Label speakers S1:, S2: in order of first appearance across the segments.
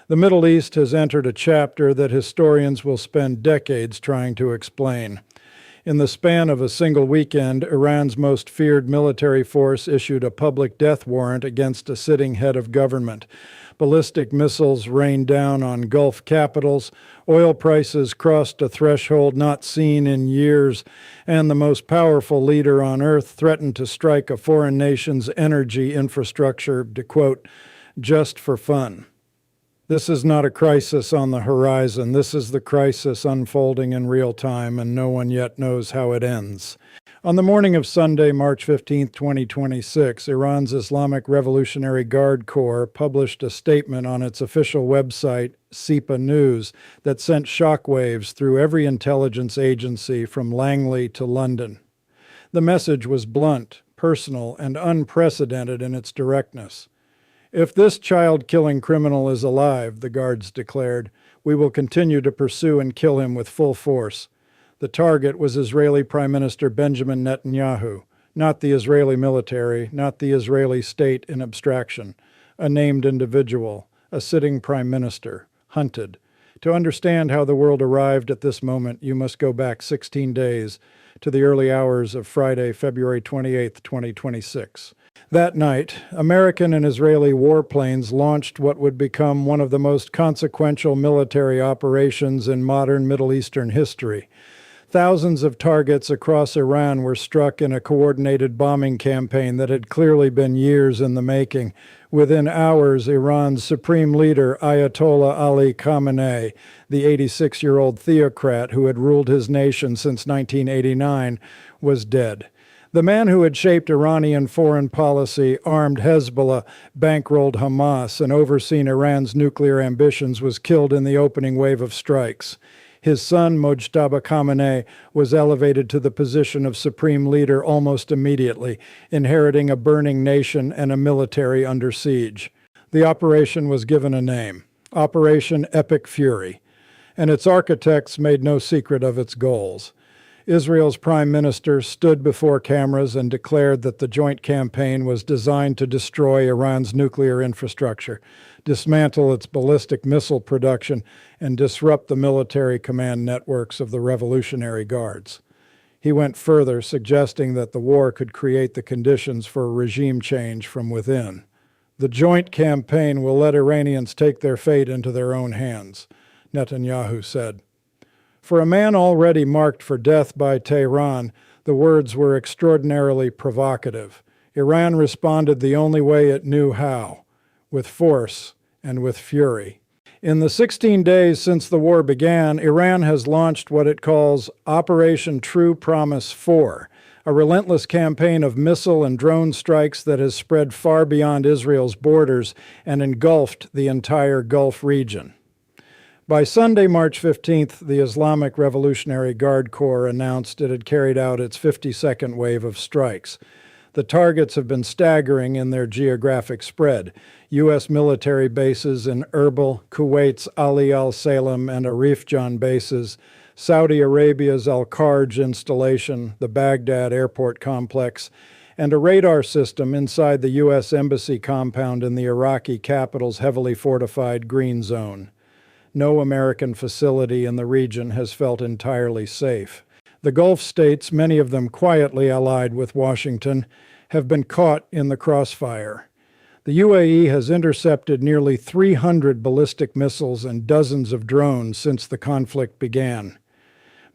S1: The Middle East has entered a chapter that historians will spend decades trying to explain. In the span of a single weekend, Iran's most feared military force issued a public death warrant against a sitting head of government. Ballistic missiles rained down on Gulf capitals, oil prices crossed a threshold not seen in years, and the most powerful leader on earth threatened to strike a foreign nation's energy infrastructure, to quote, just for fun. This is not a crisis on the horizon. This is the crisis unfolding in real time, and no one yet knows how it ends. On the morning of Sunday, March 15, 2026, Iran's Islamic Revolutionary Guard Corps published a statement on its official website, SIPA News, that sent shockwaves through every intelligence agency from Langley to London. The message was blunt, personal, and unprecedented in its directness. If this child-killing criminal is alive, the guards declared, we will continue to pursue and kill him with full force. The target was Israeli Prime Minister Benjamin Netanyahu, not the Israeli military, not the Israeli state in abstraction, a named individual, a sitting prime minister, hunted. To understand how the world arrived at this moment, you must go back 16 days to the early hours of Friday, February 28, 2026. That night, American and Israeli warplanes launched what would become one of the most consequential military operations in modern Middle Eastern history. Thousands of targets across Iran were struck in a coordinated bombing campaign that had clearly been years in the making. Within hours, Iran's supreme leader, Ayatollah Ali Khamenei, the 86-year-old theocrat who had ruled his nation since 1989, was dead. The man who had shaped Iranian foreign policy, armed Hezbollah, bankrolled Hamas, and overseen Iran's nuclear ambitions was killed in the opening wave of strikes. His son, Mojtaba Khamenei, was elevated to the position of supreme leader almost immediately, inheriting a burning nation and a military under siege. The operation was given a name, Operation Epic Fury, and its architects made no secret of its goals. Israel's prime minister stood before cameras and declared that the joint campaign was designed to destroy Iran's nuclear infrastructure, dismantle its ballistic missile production, and disrupt the military command networks of the Revolutionary Guards. He went further, suggesting that the war could create the conditions for a regime change from within. The joint campaign will let Iranians take their fate into their own hands, Netanyahu said. For a man already marked for death by Tehran, the words were extraordinarily provocative. Iran responded the only way it knew how, with force and with fury. In the 16 days since the war began, Iran has launched what it calls Operation True Promise 4, a relentless campaign of missile and drone strikes that has spread far beyond Israel's borders and engulfed the entire Gulf region. By Sunday, March 15th, the Islamic Revolutionary Guard Corps announced it had carried out its 52nd wave of strikes. The targets have been staggering in their geographic spread. U.S. military bases in Erbil, Kuwait's Ali al-Salem and Arifjan bases, Saudi Arabia's Al-Kharj installation, the Baghdad airport complex, and a radar system inside the U.S. Embassy compound in the Iraqi capital's heavily fortified Green Zone. No American facility in the region has felt entirely safe. The Gulf states, many of them quietly allied with Washington, have been caught in the crossfire. The UAE has intercepted nearly 300 ballistic missiles and dozens of drones since the conflict began.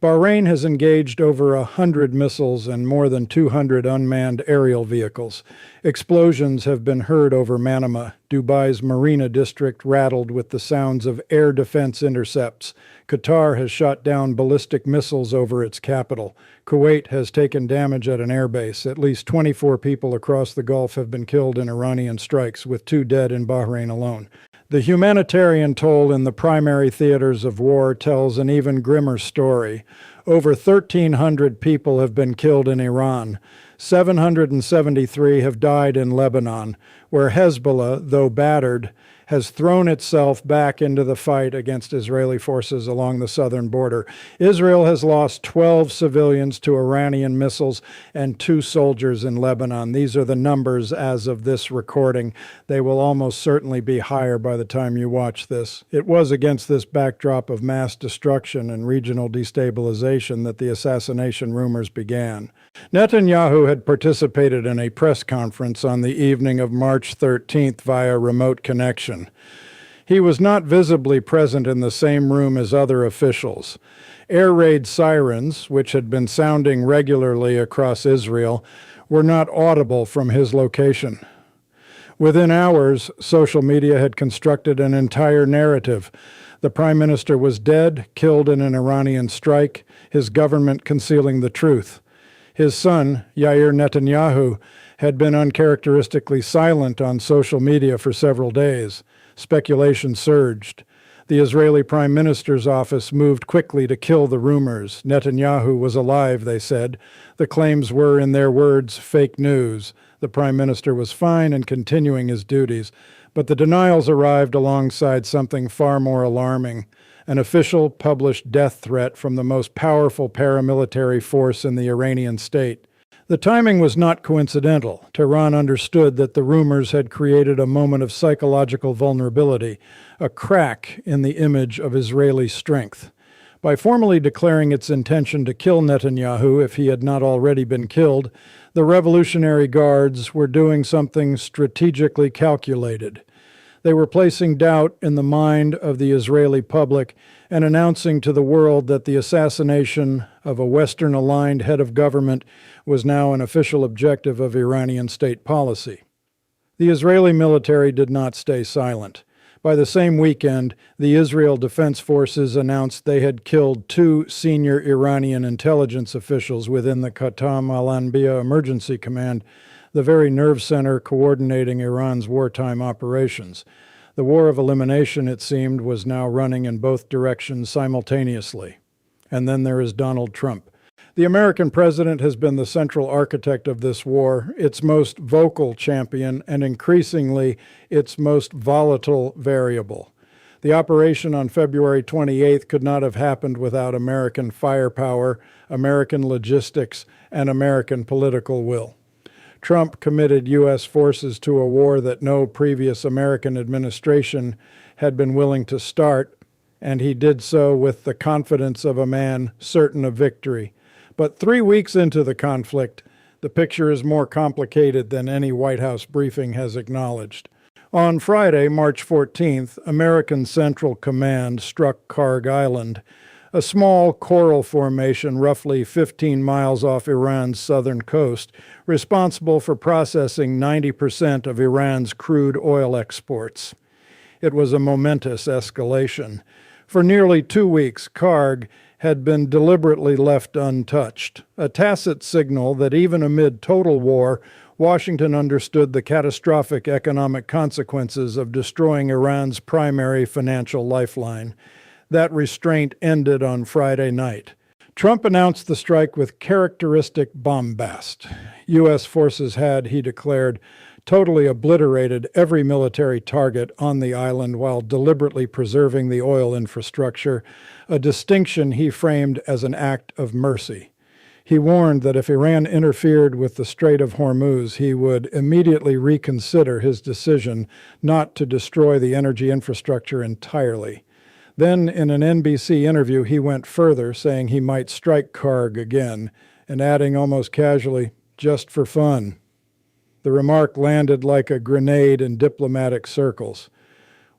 S1: Bahrain has engaged over 100 missiles and more than 200 unmanned aerial vehicles. Explosions have been heard over Manama, Dubai's marina district rattled with the sounds of air defense intercepts. Qatar has shot down ballistic missiles over its capital. Kuwait has taken damage at an airbase. At least 24 people across the Gulf have been killed in Iranian strikes, with 2 dead in Bahrain alone. The humanitarian toll in the primary theaters of war tells an even grimmer story. Over 1,300 people have been killed in Iran. 773 have died in Lebanon. where Hezbollah, though battered, has thrown itself back into the fight against Israeli forces along the southern border. Israel has lost 12 civilians to Iranian missiles and 2 soldiers in Lebanon. These are the numbers as of this recording. They will almost certainly be higher by the time you watch this. It was against this backdrop of mass destruction and regional destabilization that the assassination rumors began. Netanyahu had participated in a press conference on the evening of March 13th via remote connection. He was not visibly present in the same room as other officials. Air raid sirens, which had been sounding regularly across Israel, were not audible from his location. Within hours, social media had constructed an entire narrative. The prime minister was dead, killed in an Iranian strike, his government concealing the truth. His son, Yair Netanyahu, had been uncharacteristically silent on social media for several days. Speculation surged. The Israeli Prime Minister's office moved quickly to kill the rumors. Netanyahu was alive, they said. The claims were, in their words, fake news. The Prime Minister was fine and continuing his duties. But the denials arrived alongside something far more alarming: an official published death threat from the most powerful paramilitary force in the Iranian state. The timing was not coincidental. Tehran understood that the rumors had created a moment of psychological vulnerability, a crack in the image of Israeli strength. By formally declaring its intention to kill Netanyahu if he had not already been killed, the Revolutionary Guards were doing something strategically calculated. They were placing doubt in the mind of the Israeli public and announcing to the world that the assassination of a Western-aligned head of government was now an official objective of Iranian state policy. The Israeli military did not stay silent. By the same weekend, the Israel Defense Forces announced they had killed 2 senior Iranian intelligence officials within the Qatam al-Anbiya Emergency Command, the very nerve center coordinating Iran's wartime operations. The war of elimination, it seemed, was now running in both directions simultaneously. And then there is Donald Trump. The American president has been the central architect of this war, its most vocal champion, and increasingly its most volatile variable. The operation on February 28th could not have happened without American firepower, American logistics, and American political will. Trump committed U.S. forces to a war that no previous American administration had been willing to start, and he did so with the confidence of a man certain of victory. But 3 weeks into the conflict, the picture is more complicated than any White House briefing has acknowledged. On Friday, March 14th, American Central Command struck Karg Island, a small coral formation roughly 15 miles off Iran's southern coast, responsible for processing 90% of Iran's crude oil exports. It was a momentous escalation. For nearly 2 weeks, Karg had been deliberately left untouched, a tacit signal that even amid total war, Washington understood the catastrophic economic consequences of destroying Iran's primary financial lifeline. That restraint ended on Friday night. Trump announced the strike with characteristic bombast. U.S. forces had, he declared, totally obliterated every military target on the island while deliberately preserving the oil infrastructure, a distinction he framed as an act of mercy. He warned that if Iran interfered with the Strait of Hormuz, he would immediately reconsider his decision not to destroy the energy infrastructure entirely. Then, in an NBC interview, he went further, saying he might strike Karg again, and adding almost casually, just for fun. The remark landed like a grenade in diplomatic circles.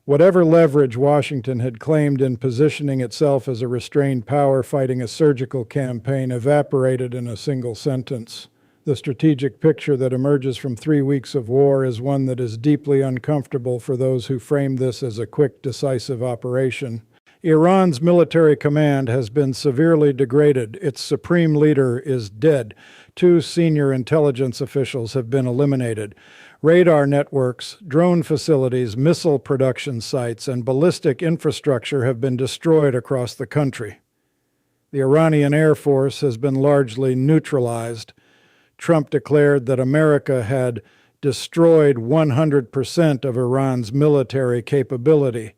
S1: Whatever leverage Washington had claimed in positioning itself as a restrained power fighting a surgical campaign evaporated in a single sentence. The strategic picture that emerges from 3 weeks of war is one that is deeply uncomfortable for those who frame this as a quick, decisive operation. Iran's military command has been severely degraded. Its supreme leader is dead. 2 senior intelligence officials have been eliminated. Radar networks, drone facilities, missile production sites, and ballistic infrastructure have been destroyed across the country. The Iranian Air Force has been largely neutralized. Trump declared that America had destroyed 100% of Iran's military capability.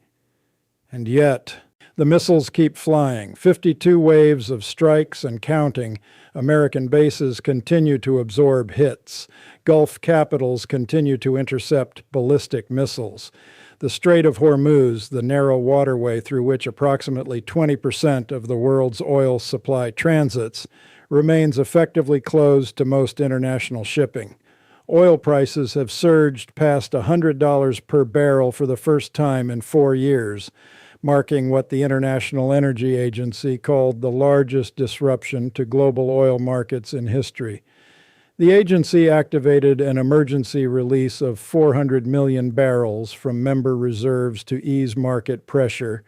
S1: And yet, the missiles keep flying. 52 waves of strikes and counting. American bases continue to absorb hits. Gulf capitals continue to intercept ballistic missiles. The Strait of Hormuz, the narrow waterway through which approximately 20% of the world's oil supply transits, remains effectively closed to most international shipping. Oil prices have surged past $100 per barrel for the first time in 4 years, marking what the International Energy Agency called the largest disruption to global oil markets in history. The agency activated an emergency release of 400 million barrels from member reserves to ease market pressure,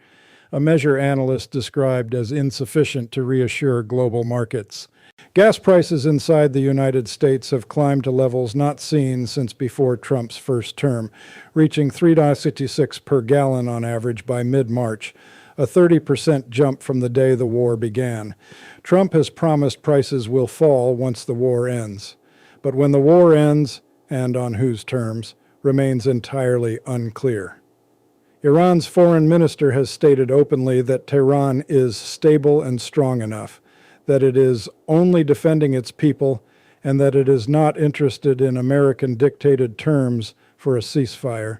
S1: a measure analysts described as insufficient to reassure global markets. Gas prices inside the United States have climbed to levels not seen since before Trump's first term, reaching $3.66 per gallon on average by mid-March, a 30% jump from the day the war began. Trump has promised prices will fall once the war ends. But when the war ends, and on whose terms, remains entirely unclear. Iran's foreign minister has stated openly that Tehran is stable and strong enough, that it is only defending its people, and that it is not interested in American-dictated terms for a ceasefire.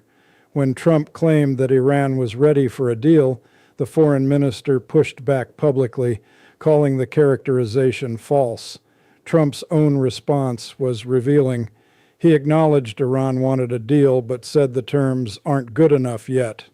S1: When Trump claimed that Iran was ready for a deal, the foreign minister pushed back publicly, calling the characterization false. Trump's own response was revealing. He acknowledged Iran wanted a deal, but said the terms aren't good enough yet.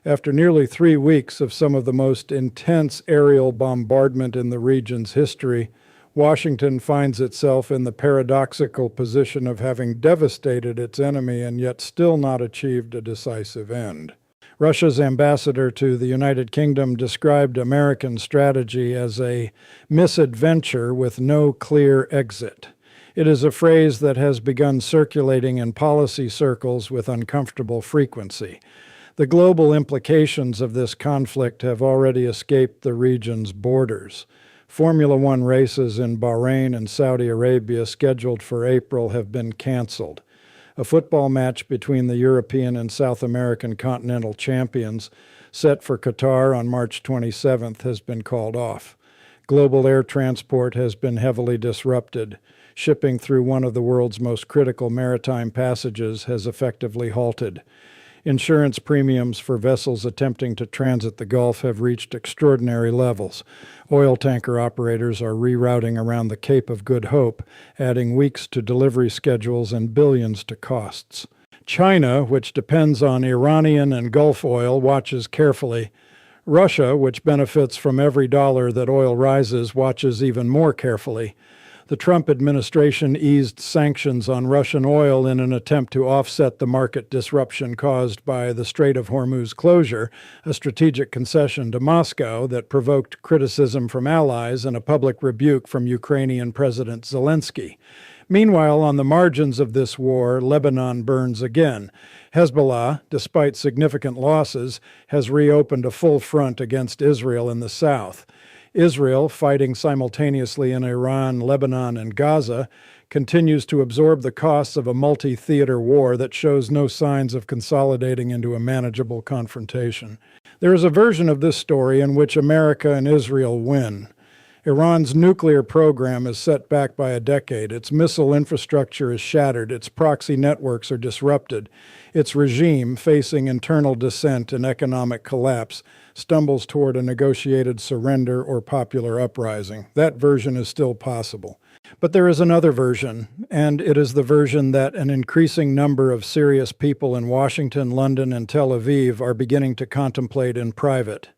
S1: After nearly 3 weeks of some of the most intense aerial bombardment in the region's history, Washington finds itself in the paradoxical position of having devastated its enemy and yet still not achieved a decisive end. Russia's ambassador to the United Kingdom described American strategy as a misadventure with no clear exit. It is a phrase that has begun circulating in policy circles with uncomfortable frequency. The global implications of this conflict have already escaped the region's borders. Formula One races in Bahrain and Saudi Arabia scheduled for April have been canceled. A football match between the European and South American continental champions, set for Qatar on March 27th, has been called off. Global air transport has been heavily disrupted. Shipping through one of the world's most critical maritime passages has effectively halted. Insurance premiums for vessels attempting to transit the Gulf have reached extraordinary levels. Oil tanker operators are rerouting around the Cape of Good Hope, adding weeks to delivery schedules and billions to costs. China, which depends on Iranian and Gulf oil, watches carefully. Russia, which benefits from every dollar that oil rises, watches even more carefully. The Trump administration eased sanctions on Russian oil in an attempt to offset the market disruption caused by the Strait of Hormuz closure, a strategic concession to Moscow that provoked criticism from allies and a public rebuke from Ukrainian President Zelensky. Meanwhile, on the margins of this war, Lebanon burns again. Hezbollah, despite significant losses, has reopened a full front against Israel in the south. Israel, fighting simultaneously in Iran, Lebanon, and Gaza, continues to absorb the costs of a multi-theater war that shows no signs of consolidating into a manageable confrontation. There is a version of this story in which America and Israel win. Iran's nuclear program is set back by a decade. Its missile infrastructure is shattered. Its proxy networks are disrupted. Its regime, facing internal dissent and economic collapse, stumbles toward a negotiated surrender or popular uprising. That version is still possible. But there is another version, and it is the version that an increasing number of serious people in Washington, London, and Tel Aviv are beginning to contemplate in private.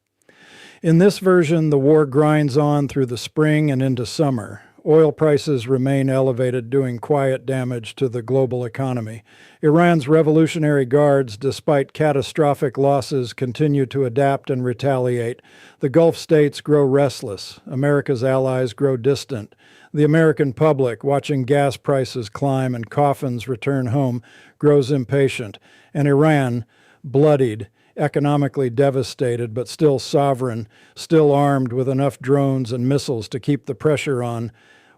S1: In this version, the war grinds on through the spring and into summer. Oil prices remain elevated, doing quiet damage to the global economy. Iran's Revolutionary Guards, despite catastrophic losses, continue to adapt and retaliate. The Gulf states grow restless. America's allies grow distant. The American public, watching gas prices climb and coffins return home, grows impatient. And Iran, bloodied, economically devastated, but still sovereign, still armed with enough drones and missiles to keep the pressure on,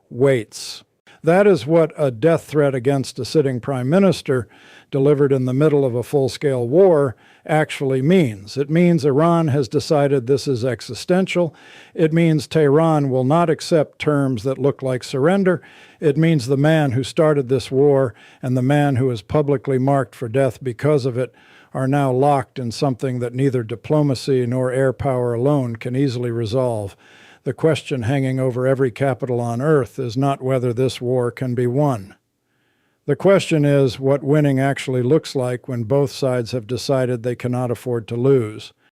S1: waits. That is what a death threat against a sitting prime minister delivered in the middle of a full-scale war actually means. It means Iran has decided this is existential. It means Tehran will not accept terms that look like surrender. It means the man who started this war and the man who is publicly marked for death because of it are now locked in something that neither diplomacy nor air power alone can easily resolve. The question hanging over every capital on earth is not whether this war can be won. The question is what winning actually looks like when both sides have decided they cannot afford to lose.